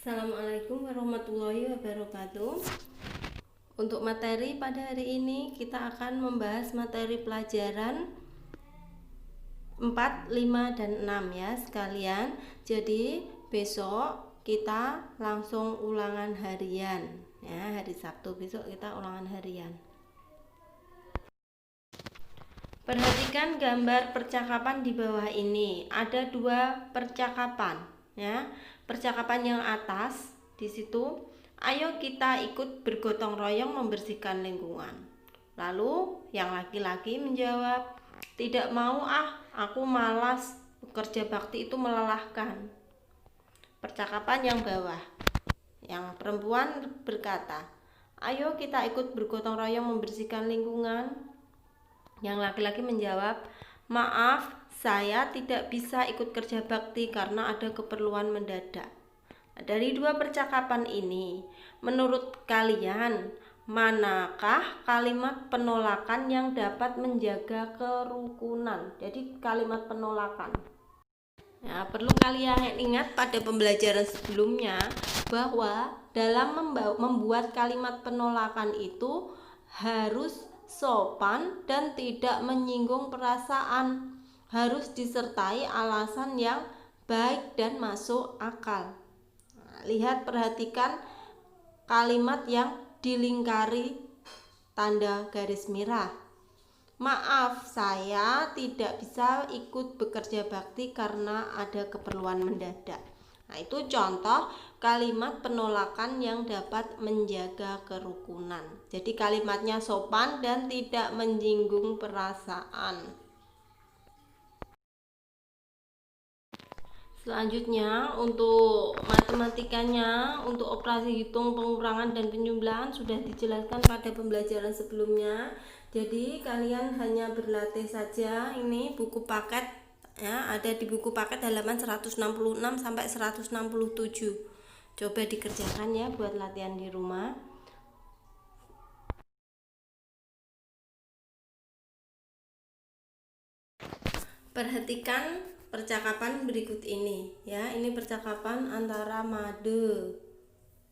Assalamualaikum warahmatullahi wabarakatuh. Untuk materi pada hari ini kita akan membahas materi pelajaran 4, 5, dan 6 ya sekalian. Jadi besok kita langsung ulangan harian ya, hari Sabtu besok kita ulangan harian. Perhatikan gambar percakapan di bawah ini. Ada dua percakapan ya. Percakapan yang atas di situ, ayo kita ikut bergotong royong membersihkan lingkungan. Lalu yang laki-laki menjawab, tidak mau aku malas, bekerja bakti itu melelahkan. Percakapan yang bawah, yang perempuan berkata, ayo kita ikut bergotong royong membersihkan lingkungan. Yang laki-laki menjawab, maaf, saya tidak bisa ikut kerja bakti karena ada keperluan mendadak. Dari dua percakapan ini, menurut kalian, manakah kalimat penolakan yang dapat menjaga kerukunan? Jadi kalimat penolakan. Nah, perlu kalian ingat pada pembelajaran sebelumnya bahwa dalam membuat kalimat penolakan itu harus sopan dan tidak menyinggung perasaan, harus disertai alasan yang baik dan masuk akal. Nah, lihat, perhatikan kalimat yang dilingkari tanda garis merah. Maaf, saya tidak bisa ikut bekerja bakti karena ada keperluan mendadak. Nah, itu contoh kalimat penolakan yang dapat menjaga kerukunan. Jadi kalimatnya sopan dan tidak menyinggung perasaan. Selanjutnya untuk matematikanya, untuk operasi hitung, pengurangan, dan penjumlahan sudah dijelaskan pada pembelajaran sebelumnya. Jadi kalian hanya berlatih saja. Ini buku paket ya, ada di buku paket halaman 166 sampai 167. Coba dikerjakan ya buat latihan di rumah. Perhatikan percakapan berikut ini ya. Ini percakapan antara Made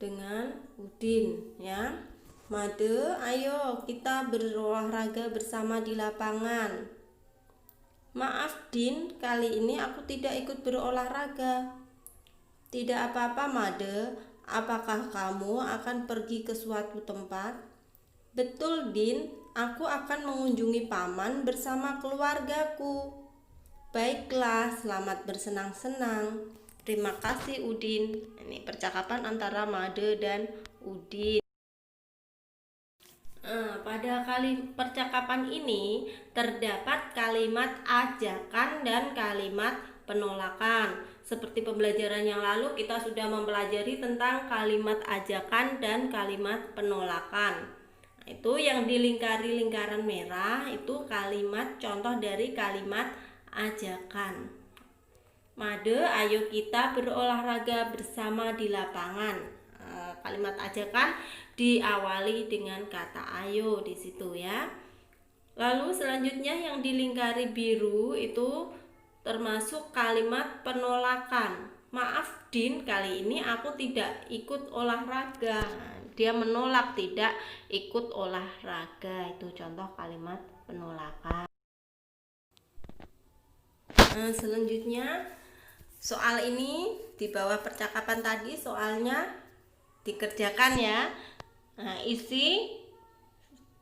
dengan Udin ya. Made, ayo kita berolahraga bersama di lapangan. Maaf Din, kali ini aku tidak ikut berolahraga. Tidak apa-apa Made, apakah kamu akan pergi ke suatu tempat? Betul Din, aku akan mengunjungi paman bersama keluargaku. Baiklah, selamat bersenang-senang. Terima kasih Udin. Ini percakapan antara Made dan Udin. Pada percakapan ini terdapat kalimat ajakan dan kalimat penolakan. Seperti pembelajaran yang lalu kita sudah mempelajari tentang kalimat ajakan dan kalimat penolakan. Itu yang dilingkari lingkaran merah itu kalimat contoh dari kalimat ajakan. Made, ayo kita berolahraga bersama di lapangan. Kalimat ajakan diawali dengan kata ayo di situ ya. Lalu selanjutnya yang dilingkari biru itu termasuk kalimat penolakan. Maaf Din, kali ini aku tidak ikut olahraga. Dia menolak tidak ikut olahraga. Itu contoh kalimat penolakan. Selanjutnya soal ini di bawah percakapan tadi soalnya dikerjakan ya. Isi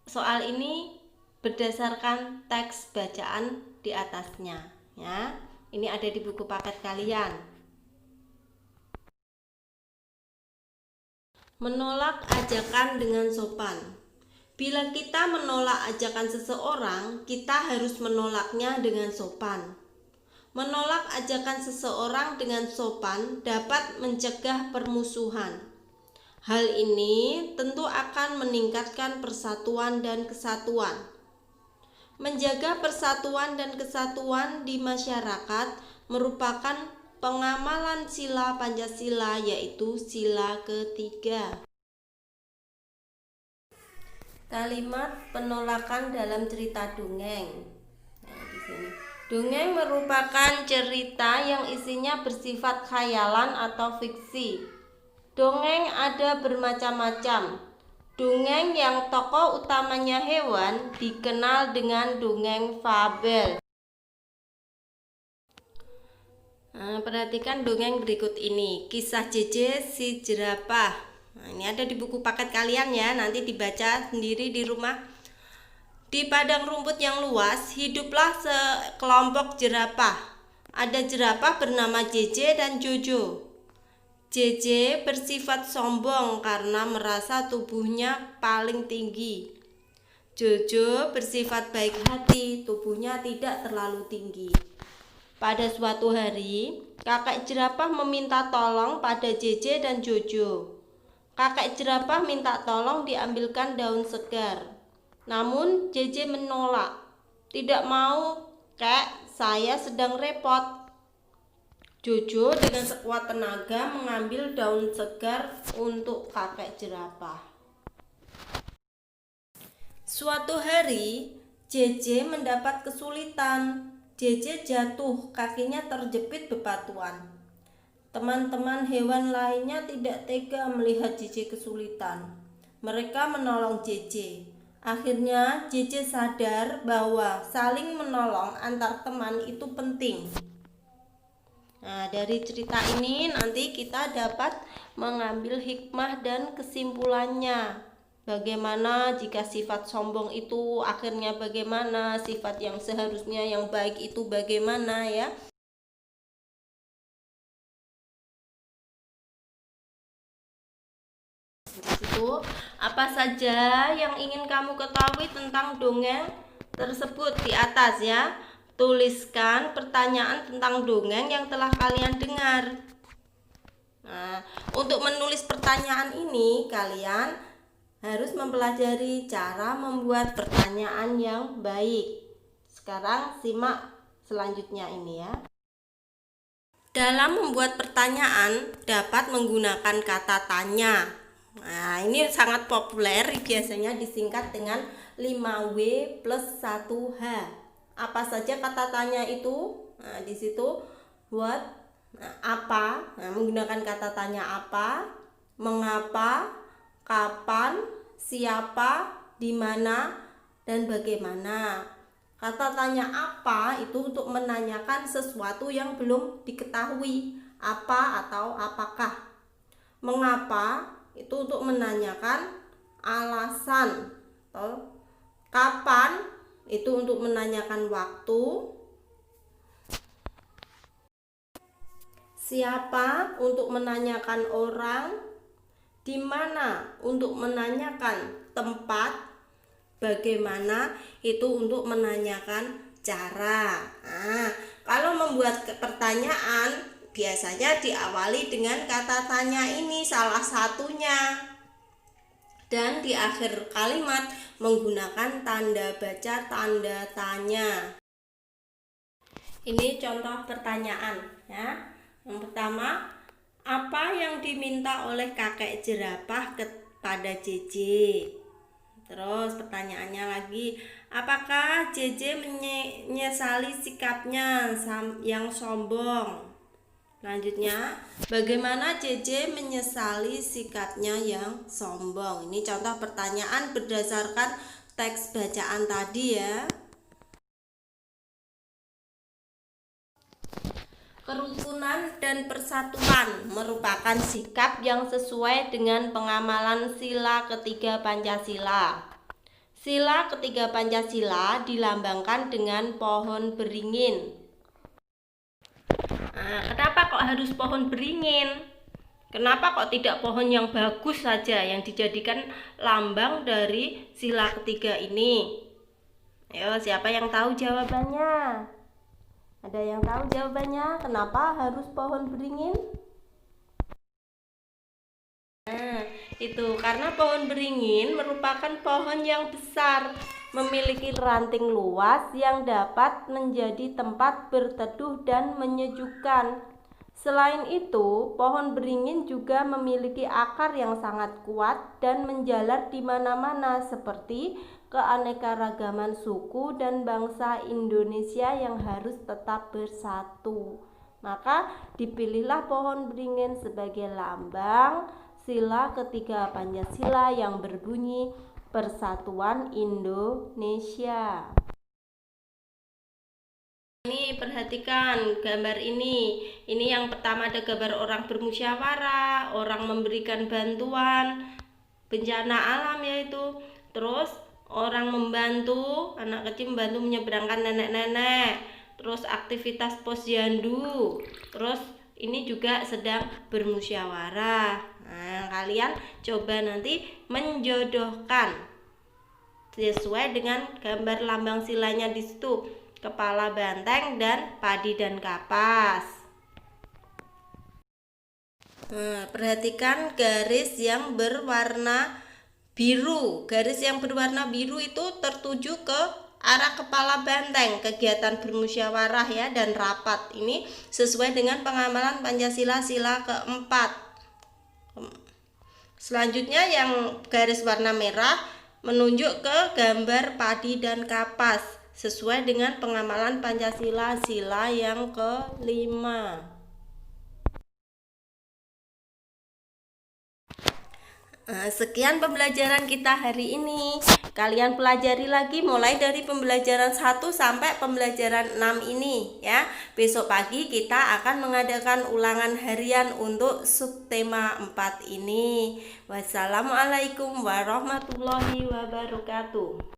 soal ini berdasarkan teks bacaan di atasnya ya. Ini ada di buku paket kalian. Menolak ajakan dengan sopan. Bila kita menolak ajakan seseorang, kita harus menolaknya dengan sopan. Menolak ajakan seseorang dengan sopan dapat mencegah permusuhan. Hal ini tentu akan meningkatkan persatuan dan kesatuan. Menjaga persatuan dan kesatuan di masyarakat merupakan pengamalan sila Pancasila, yaitu sila ketiga. Kalimat penolakan dalam cerita dongeng. Di sini. Dongeng merupakan cerita yang isinya bersifat khayalan atau fiksi. Dongeng ada bermacam-macam. Dongeng yang tokoh utamanya hewan dikenal dengan dongeng fabel. Nah, perhatikan dongeng berikut ini. Kisah JJ si jerapah. Nah, ini ada di buku paket kalian ya, nanti dibaca sendiri di rumah. Di padang rumput yang luas, hiduplah sekelompok jerapah. Ada jerapah bernama JJ dan Jojo. JJ bersifat sombong karena merasa tubuhnya paling tinggi. Jojo bersifat baik hati, tubuhnya tidak terlalu tinggi. Pada suatu hari, kakek jerapah meminta tolong pada JJ dan Jojo. Kakek jerapah minta tolong diambilkan daun segar. Namun JJ menolak. Tidak mau, Kek, saya sedang repot. Jojo dengan sekuat tenaga mengambil daun segar untuk kakek jerapah. Suatu hari, JJ mendapat kesulitan. JJ jatuh, kakinya terjepit bebatuan. Teman-teman hewan lainnya tidak tega melihat JJ kesulitan. Mereka menolong JJ. Akhirnya JJ sadar bahwa saling menolong antar teman itu penting. Nah, dari cerita ini nanti kita dapat mengambil hikmah dan kesimpulannya. Bagaimana jika sifat sombong itu akhirnya bagaimana, sifat yang seharusnya yang baik itu bagaimana ya. Di situ apa saja yang ingin kamu ketahui tentang dongeng tersebut di atas ya. Tuliskan pertanyaan tentang dongeng yang telah kalian dengar. Nah, untuk menulis pertanyaan ini kalian harus mempelajari cara membuat pertanyaan yang baik. Sekarang simak selanjutnya ini ya. Dalam membuat pertanyaan dapat menggunakan kata tanya. Nah, ini sangat populer, biasanya disingkat dengan 5W plus 1H. Apa saja kata tanya itu? Nah, di situ what, apa, menggunakan kata tanya apa, mengapa, kapan, siapa, di mana, dan bagaimana. Kata tanya apa itu untuk menanyakan sesuatu yang belum diketahui, apa atau apakah. Mengapa itu untuk menanyakan alasan. Kapan itu untuk menanyakan waktu. Siapa untuk menanyakan orang. Di mana untuk menanyakan tempat. Bagaimana itu untuk menanyakan cara. Nah, kalau membuat pertanyaan biasanya diawali dengan kata tanya ini salah satunya. Dan di akhir kalimat menggunakan tanda baca tanda tanya. Ini contoh pertanyaan ya. Yang pertama, apa yang diminta oleh kakek jerapah kepada JJ? Terus pertanyaannya lagi, apakah JJ menyesali sikapnya yang sombong? Selanjutnya, bagaimana JJ menyesali sikapnya yang sombong? Ini contoh pertanyaan berdasarkan teks bacaan tadi ya. Kerukunan dan persatuan merupakan sikap yang sesuai dengan pengamalan sila ketiga Pancasila. Sila ketiga Pancasila dilambangkan dengan pohon beringin. Nah, kenapa kok harus pohon beringin? Kenapa kok tidak pohon yang bagus saja yang dijadikan lambang dari sila ketiga ini? Ayo, siapa yang tahu jawabannya? Ada yang tahu jawabannya? Kenapa harus pohon beringin? Nah, itu karena pohon beringin merupakan pohon yang besar, memiliki ranting luas yang dapat menjadi tempat berteduh dan menyejukkan. Selain itu, pohon beringin juga memiliki akar yang sangat kuat dan menjalar di mana-mana seperti keanekaragaman suku dan bangsa Indonesia yang harus tetap bersatu. Maka dipilihlah pohon beringin sebagai lambang sila ketiga Pancasila yang berbunyi Persatuan Indonesia. Ini perhatikan gambar ini. Ini yang pertama ada gambar orang bermusyawarah, orang memberikan bantuan bencana alam yaitu. Terus orang membantu, anak kecil membantu menyeberangkan nenek-nenek. Terus aktivitas posyandu. Terus ini juga sedang bermusyawarah. Nah, kalian coba nanti menjodohkan sesuai dengan gambar lambang silanya di situ. Kepala banteng dan padi dan kapas. Perhatikan garis yang berwarna biru. Garis yang berwarna biru itu tertuju ke arah kepala banteng, kegiatan bermusyawarah ya dan rapat. Ini sesuai dengan pengamalan Pancasila sila keempat. Selanjutnya yang garis warna merah menunjuk ke gambar padi dan kapas, sesuai dengan pengamalan Pancasila sila yang kelima. Sekian pembelajaran kita hari ini. Kalian pelajari lagi mulai dari pembelajaran 1 sampai pembelajaran 6 ini ya. Besok pagi kita akan mengadakan ulangan harian untuk subtema 4 ini. Wassalamualaikum warahmatullahi wabarakatuh.